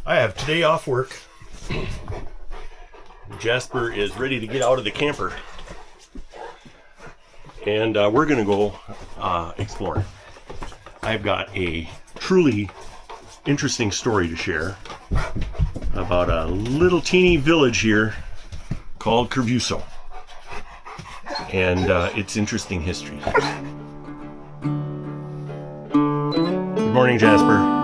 I have today off work. Jasper is ready to get out of the camper. And we're going to go explore. I've got a truly interesting story to share about a little teeny village here called Corvuso. And its interesting history. Good morning, Jasper.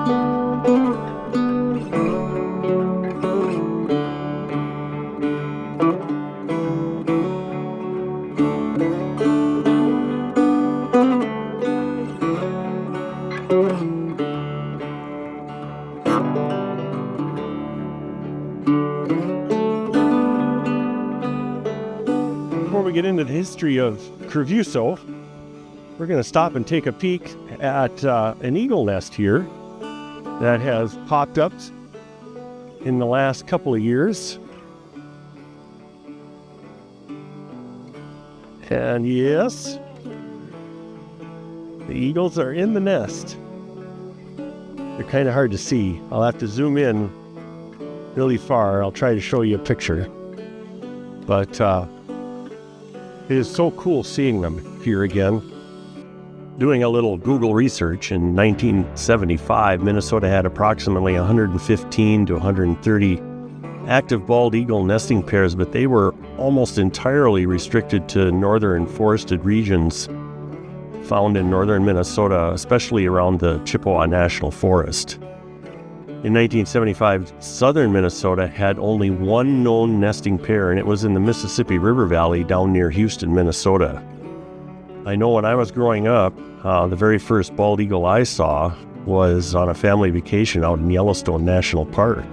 Before we get into the history of Corvuso, we're going to stop and take a peek at an eagle nest here that has popped up in the last couple of years. And yes, the eagles are in the nest. They're kind of hard to see. I'll have to zoom in really far. I'll try to show you a picture. But it is so cool seeing them here again. Doing a little Google research, in 1975, Minnesota had approximately 115 to 130 active bald eagle nesting pairs, but they were almost entirely restricted to northern forested regions found in northern Minnesota, especially around the Chippewa National Forest. In 1975, southern Minnesota had only one known nesting pair, and it was in the Mississippi River Valley down near Houston, Minnesota. I know when I was growing up, the very first bald eagle I saw was on a family vacation out in Yellowstone National Park.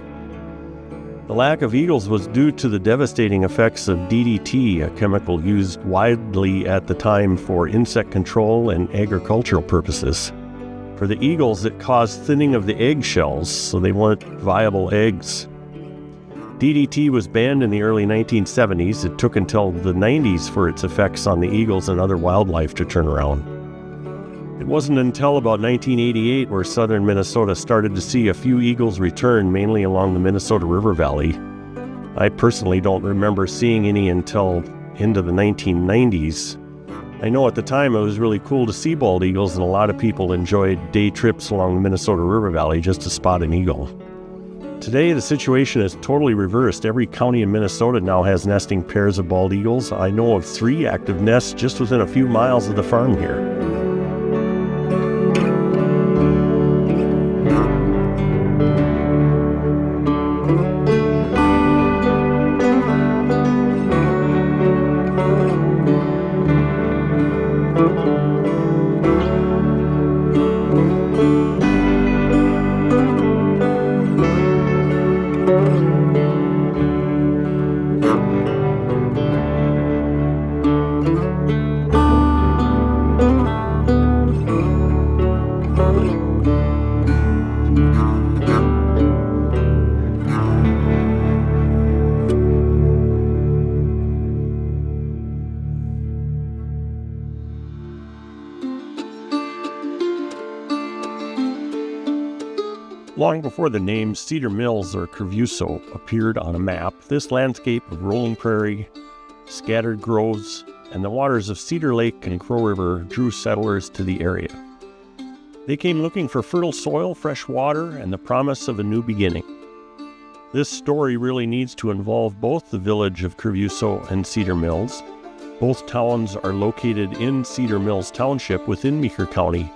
The lack of eagles was due to the devastating effects of DDT, a chemical used widely at the time for insect control and agricultural purposes. For the eagles, it caused thinning of the eggshells, so they weren't viable eggs. DDT was banned in the early 1970s. It took until the 90s for its effects on the eagles and other wildlife to turn around. It wasn't until about 1988 where southern Minnesota started to see a few eagles return, mainly along the Minnesota River Valley. I personally don't remember seeing any until into the 1990s. I know at the time it was really cool to see bald eagles, and a lot of people enjoyed day trips along the Minnesota River Valley just to spot an eagle. Today, the situation is totally reversed. Every county in Minnesota now has nesting pairs of bald eagles. I know of 3 active nests just within a few miles of the farm here. Long before the names Cedar Mills or Corvuso appeared on a map, this landscape of rolling prairie, scattered groves, and the waters of Cedar Lake and Crow River drew settlers to the area. They came looking for fertile soil, fresh water, and the promise of a new beginning. This story really needs to involve both the village of Corvuso and Cedar Mills. Both towns are located in Cedar Mills Township within Meeker County,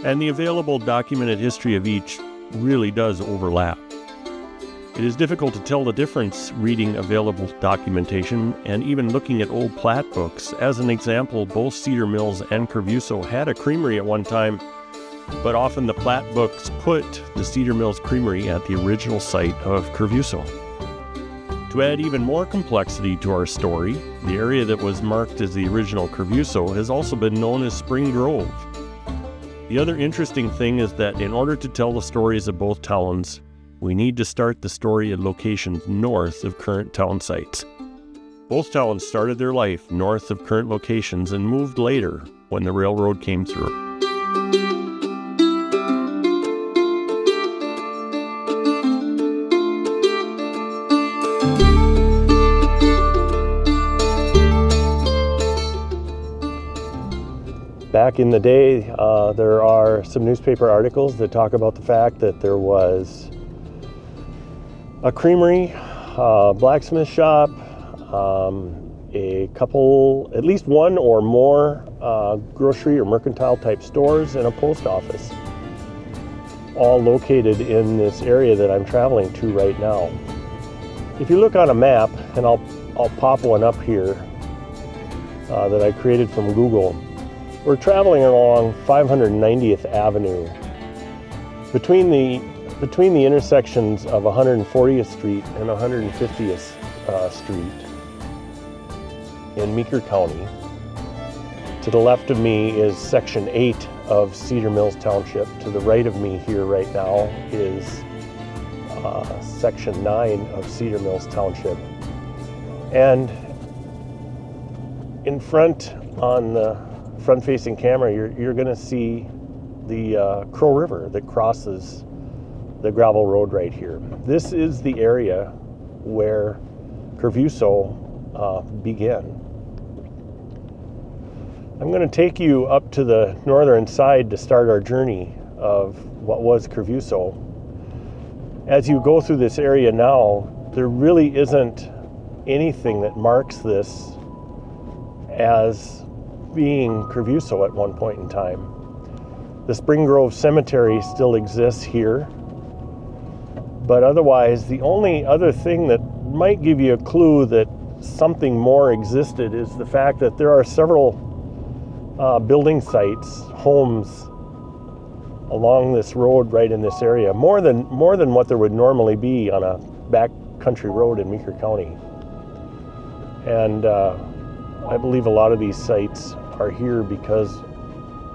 and the available documented history of each really does overlap. It is difficult to tell the difference reading available documentation and even looking at old plat books. As an example, both Cedar Mills and Corvuso had a creamery at one time, but often the plat books put the Cedar Mills Creamery at the original site of Corvuso. To add even more complexity to our story, the area that was marked as the original Corvuso has also been known as Spring Grove. The other interesting thing is that in order to tell the stories of both towns, we need to start the story at locations north of current town sites. Both towns started their life north of current locations and moved later when the railroad came through. back in the day, there are some newspaper articles that talk about the fact that there was a creamery, blacksmith shop, a couple, at least one or more grocery or mercantile type stores, and a post office, all located in this area that I'm traveling to right now. If you look on a map, and I'll pop one up here that I created from Google, we're traveling along 590th Avenue between the intersections of 140th Street and 150th Street in Meeker County. To the left of me is Section 8 of Cedar Mills Township. To the right of me here right now is Section 9 of Cedar Mills Township. And in front, on the front-facing camera, you're going to see the Crow River that crosses the gravel road right here. This is the area where Corvuso began. I'm going to take you up to the northern side to start our journey of what was Corvuso. As you go through this area now, there really isn't anything that marks this as being Corvuso at one point in time. The Spring Grove Cemetery still exists here, but otherwise the only other thing that might give you a clue that something more existed is the fact that there are several building sites, homes along this road right in this area, more than what there would normally be on a backcountry road in Meeker County. And I believe a lot of these sites are here because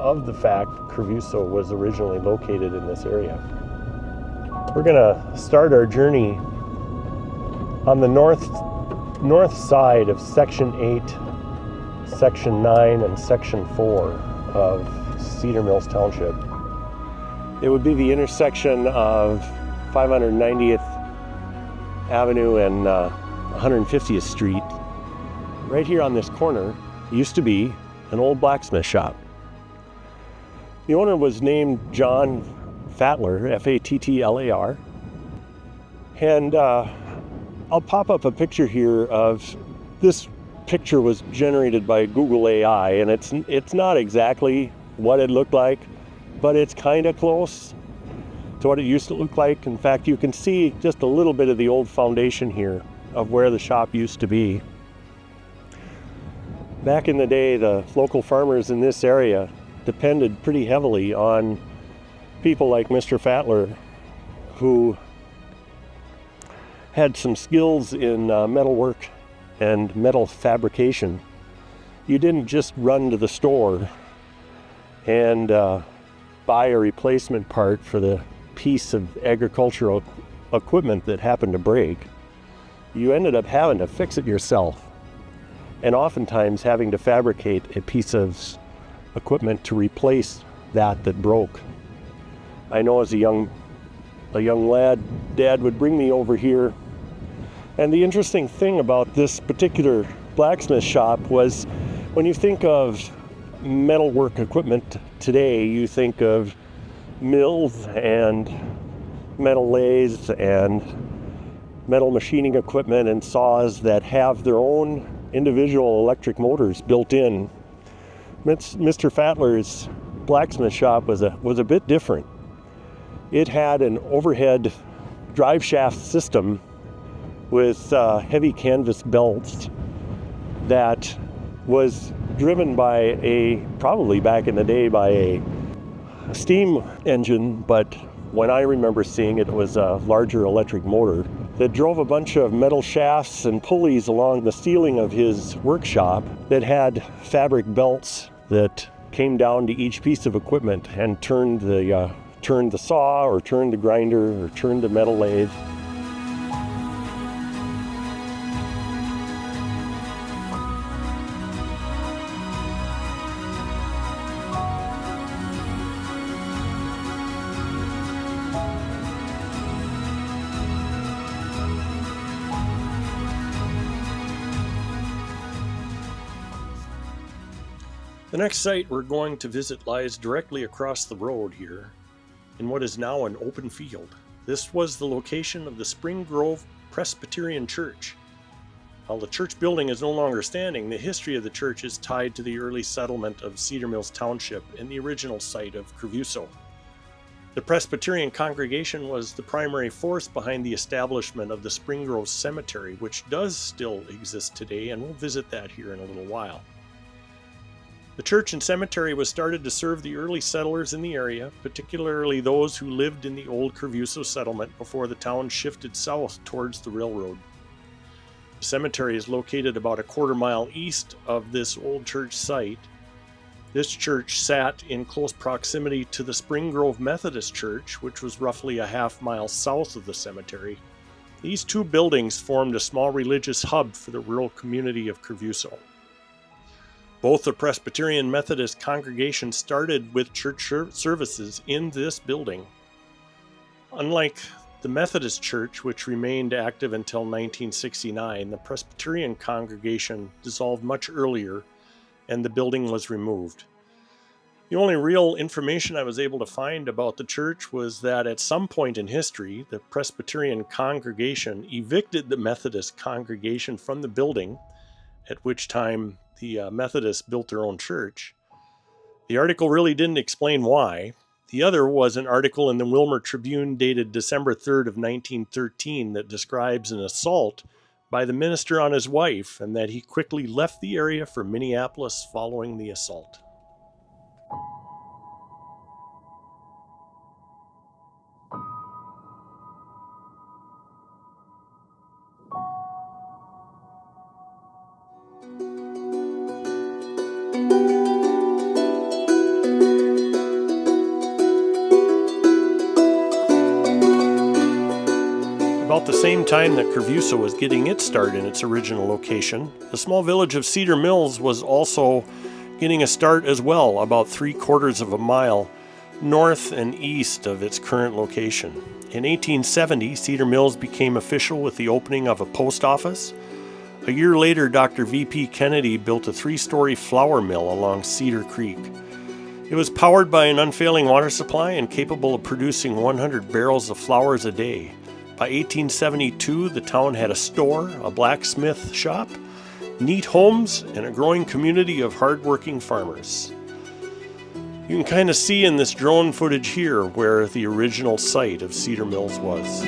of the fact Corvuso was originally located in this area. We're gonna start our journey on the north side of Section 8, Section 9, and Section 4 of Cedar Mills Township. It would be the intersection of 590th Avenue and 150th Street. Right here on this corner used to be an old blacksmith shop. The owner was named John Fattler, F-A-T-T-L-A-R. And I'll pop up a picture here of this. Picture was generated by Google AI, and it's not exactly what it looked like, but it's kind of close to what it used to look like. In fact, you can see just a little bit of the old foundation here of where the shop used to be. Back in the day, the local farmers in this area depended pretty heavily on people like Mr. Fattler, who had some skills in metalwork and metal fabrication. You didn't just run to the store and buy a replacement part for the piece of agricultural equipment that happened to break. You ended up having to fix it yourself, and oftentimes having to fabricate a piece of equipment to replace that broke. I know as a young lad, Dad would bring me over here. And the interesting thing about this particular blacksmith shop was, when you think of metalwork equipment today, you think of mills and metal lathes and metal machining equipment and saws that have their own individual electric motors built in. Mr. Fattler's blacksmith shop was a bit different. It had an overhead drive shaft system with heavy canvas belts that was driven by probably back in the day by a steam engine, but when I remember seeing it, it was a larger electric motor that drove a bunch of metal shafts and pulleys along the ceiling of his workshop that had fabric belts that came down to each piece of equipment and turned the saw, or turned the grinder, or turned the metal lathe. The next site we're going to visit lies directly across the road here in what is now an open field. This was the location of the Spring Grove Presbyterian Church. While the church building is no longer standing, the history of the church is tied to the early settlement of Cedar Mills Township and the original site of Corvuso. The Presbyterian congregation was the primary force behind the establishment of the Spring Grove Cemetery, which does still exist today, and we'll visit that here in a little while. The church and cemetery was started to serve the early settlers in the area, particularly those who lived in the old Corvuso settlement before the town shifted south towards the railroad. The cemetery is located about a quarter-mile east of this old church site. This church sat in close proximity to the Spring Grove Methodist Church, which was roughly a half-mile south of the cemetery. These two buildings formed a small religious hub for the rural community of Corvuso. Both the Presbyterian Methodist congregations started with church services in this building. Unlike the Methodist Church, which remained active until 1969, the Presbyterian congregation dissolved much earlier, and the building was removed. The only real information I was able to find about the church was that at some point in history, the Presbyterian congregation evicted the Methodist congregation from the building, at which time the Methodists built their own church. The article really didn't explain why. The other was an article in the Wilmer Tribune dated December 3rd of 1913 that describes an assault by the minister on his wife and that he quickly left the area for Minneapolis following the assault. About the same time that Corvuso was getting its start in its original location, the small village of Cedar Mills was also getting a start as well, about 3/4 of a mile north and east of its current location. In 1870, Cedar Mills became official with the opening of a post office. A year later, Dr. V.P. Kennedy built a 3-story flour mill along Cedar Creek. It was powered by an unfailing water supply and capable of producing 100 barrels of flours a day. By 1872, the town had a store, a blacksmith shop, neat homes, and a growing community of hardworking farmers. You can kind of see in this drone footage here where the original site of Cedar Mills was.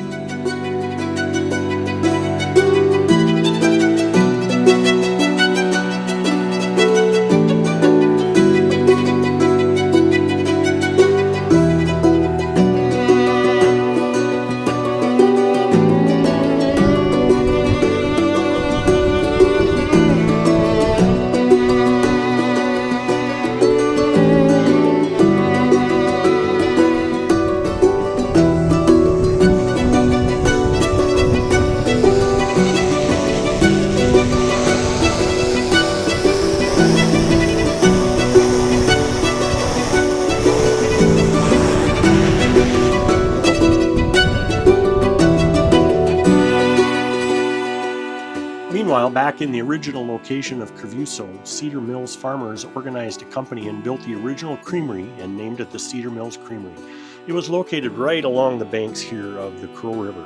Meanwhile, back in the original location of Corvuso, Cedar Mills farmers organized a company and built the original creamery and named it the Cedar Mills Creamery. It was located right along the banks here of the Crow River.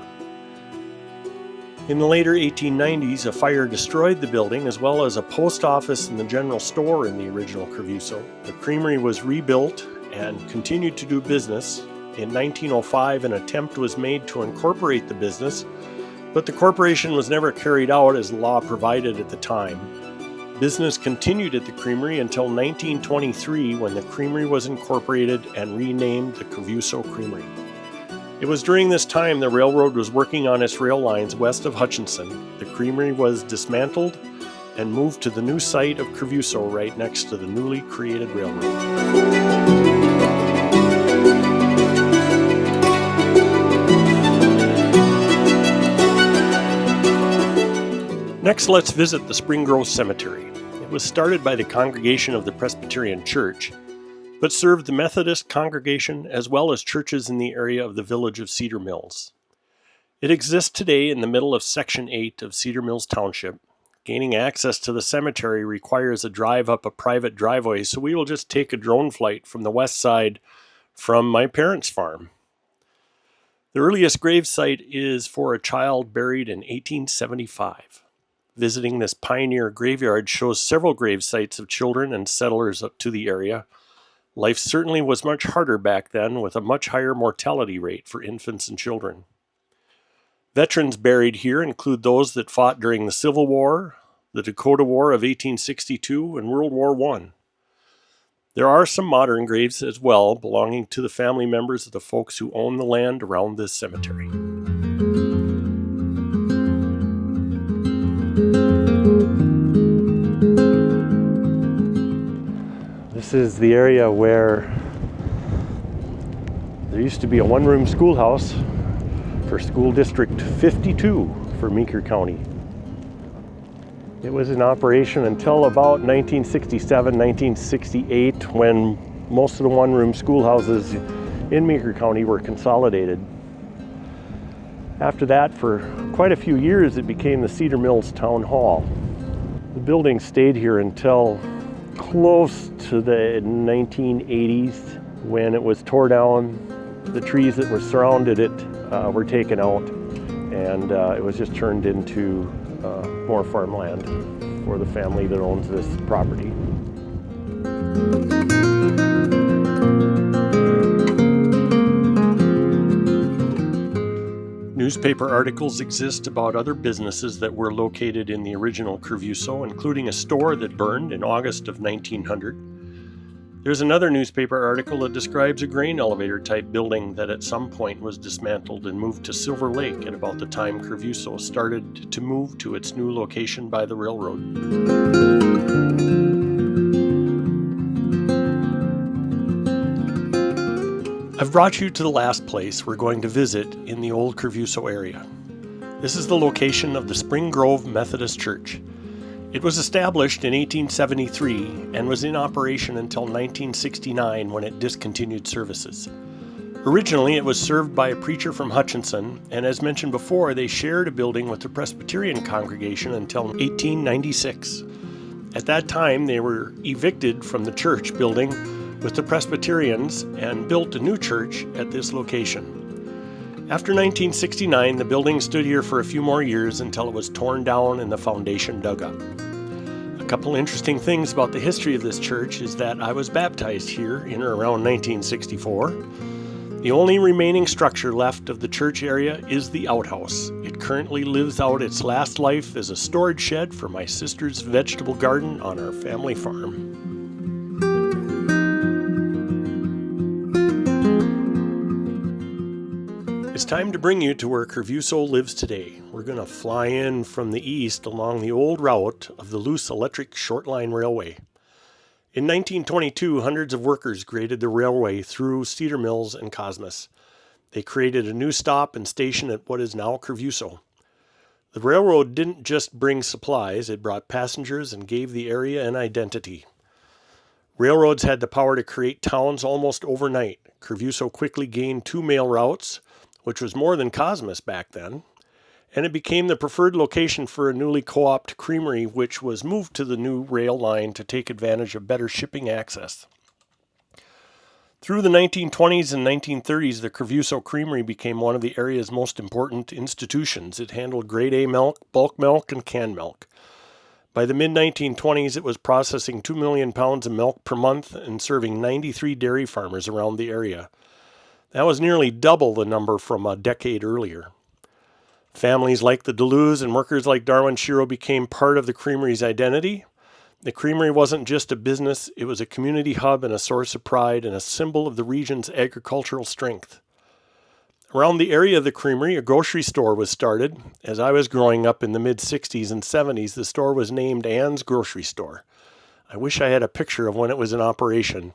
In the later 1890s, a fire destroyed the building as well as a post office and the general store in the original Corvuso. The creamery was rebuilt and continued to do business. In 1905, an attempt was made to incorporate the business, but the corporation was never carried out as law provided at the time. Business continued at the creamery until 1923 when the creamery was incorporated and renamed the Corvuso Creamery. It was during this time the railroad was working on its rail lines west of Hutchinson. The creamery was dismantled and moved to the new site of Corvuso right next to the newly created railroad. Next, let's visit the Spring Grove Cemetery. It was started by the congregation of the Presbyterian Church, but served the Methodist congregation as well as churches in the area of the village of Cedar Mills. It exists today in the middle of Section 8 of Cedar Mills Township. Gaining access to the cemetery requires a drive up a private driveway, so we will just take a drone flight from the west side from my parents' farm. The earliest grave site is for a child buried in 1875. Visiting this pioneer graveyard shows several grave sites of children and settlers up to the area. Life certainly was much harder back then, with a much higher mortality rate for infants and children. Veterans buried here include those that fought during the Civil War, the Dakota War of 1862, and World War I. There are some modern graves as well, belonging to the family members of the folks who own the land around this cemetery. This is the area where there used to be a one-room schoolhouse for School District 52 for Meeker County. It was in operation until about 1967, 1968, when most of the one-room schoolhouses in Meeker County were consolidated. After that, for quite a few years, it became the Cedar Mills Town Hall. The building stayed here until close to the 1980s, when it was tore down. The trees that were surrounded it were taken out, and it was just turned into more farmland for the family that owns this property. Newspaper articles exist about other businesses that were located in the original Corvuso, including a store that burned in August of 1900. There's another newspaper article that describes a grain elevator type building that at some point was dismantled and moved to Silver Lake at about the time Corvuso started to move to its new location by the railroad. I've brought you to the last place we're going to visit in the old Corvuso area. This is the location of the Spring Grove Methodist Church. It was established in 1873 and was in operation until 1969 when it discontinued services. Originally, it was served by a preacher from Hutchinson, and as mentioned before, they shared a building with the Presbyterian congregation until 1896. At that time, they were evicted from the church building with the Presbyterians and built a new church at this location. After 1969, the building stood here for a few more years until it was torn down and the foundation dug up. A couple interesting things about the history of this church is that I was baptized here in or around 1964. The only remaining structure left of the church area is the outhouse. It currently lives out its last life as a storage shed for my sister's vegetable garden on our family farm. It's time to bring you to where Corvuso lives today. We're going to fly in from the east along the old route of the loose electric shortline railway. In 1922, hundreds of workers graded the railway through Cedar Mills and Cosmos. They created a new stop and station at what is now Corvuso. The railroad didn't just bring supplies, it brought passengers and gave the area an identity. Railroads had the power to create towns almost overnight. Corvuso quickly gained 2 mail routes, which was more than Cosmos back then, and it became the preferred location for a newly co-opted Creamery, which was moved to the new rail line to take advantage of better shipping access. Through the 1920s and 1930s, the Corvuso Creamery became one of the area's most important institutions. It handled grade A milk, bulk milk, and canned milk. By the mid-1920s, it was processing 2 million pounds of milk per month and serving 93 dairy farmers around the area. That was nearly double the number from a decade earlier. Families like the Duluths and workers like Darwin Shiro became part of the Creamery's identity. The Creamery wasn't just a business, it was a community hub and a source of pride and a symbol of the region's agricultural strength. Around the area of the Creamery, a grocery store was started. As I was growing up in the mid-60s and 70s, the store was named Ann's Grocery Store. I wish I had a picture of when it was in operation.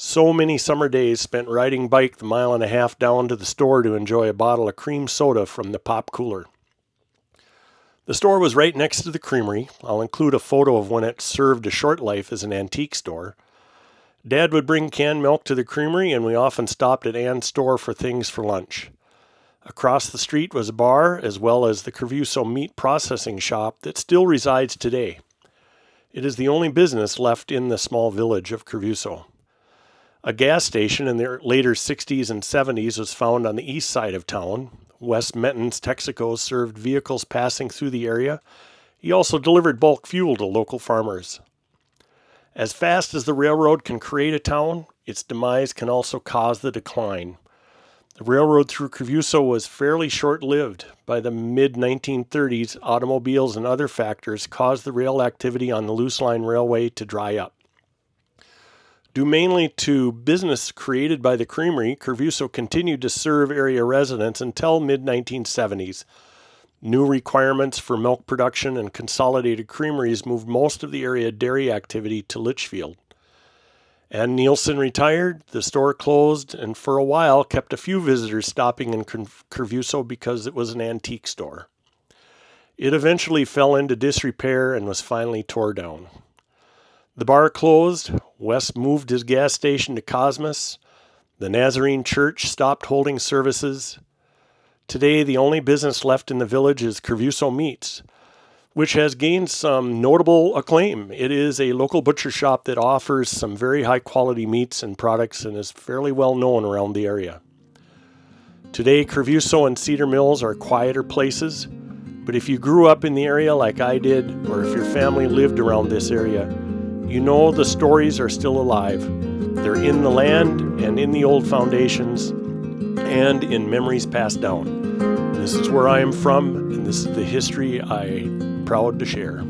So many summer days spent riding bike the 1.5 miles down to the store to enjoy a bottle of cream soda from the pop cooler. The store was right next to the Creamery. I'll include a photo of when it served a short life as an antique store. Dad would bring canned milk to the Creamery, and we often stopped at Ann's store for things for lunch. Across the street was a bar, as well as the Corvuso meat processing shop that still resides today. It is the only business left in the small village of Corvuso. A gas station in the later 60s and 70s was found on the east side of town. Wes Menton's Texaco served vehicles passing through the area. He also delivered bulk fuel to local farmers. As fast as the railroad can create a town, its demise can also cause the decline. The railroad through Corvuso was fairly short-lived. By the mid-1930s, automobiles and other factors caused the rail activity on the loose line railway to dry up. Due mainly to business created by the Creamery, Corvuso continued to serve area residents until mid-1970s. New requirements for milk production and consolidated creameries moved most of the area dairy activity to Litchfield. And Nielsen retired, the store closed, and for a while kept a few visitors stopping in Corvuso because it was an antique store. It eventually fell into disrepair and was finally tore down. The bar closed, Wes moved his gas station to Cosmos, the Nazarene Church stopped holding services. Today, the only business left in the village is Corvuso Meats, which has gained some notable acclaim. It is a local butcher shop that offers some very high quality meats and products and is fairly well known around the area. Today, Corvuso and Cedar Mills are quieter places, but if you grew up in the area like I did, or if your family lived around this area, you know the stories are still alive. They're in the land and in the old foundations and in memories passed down. This is where I am from, and this is the history I'm proud to share.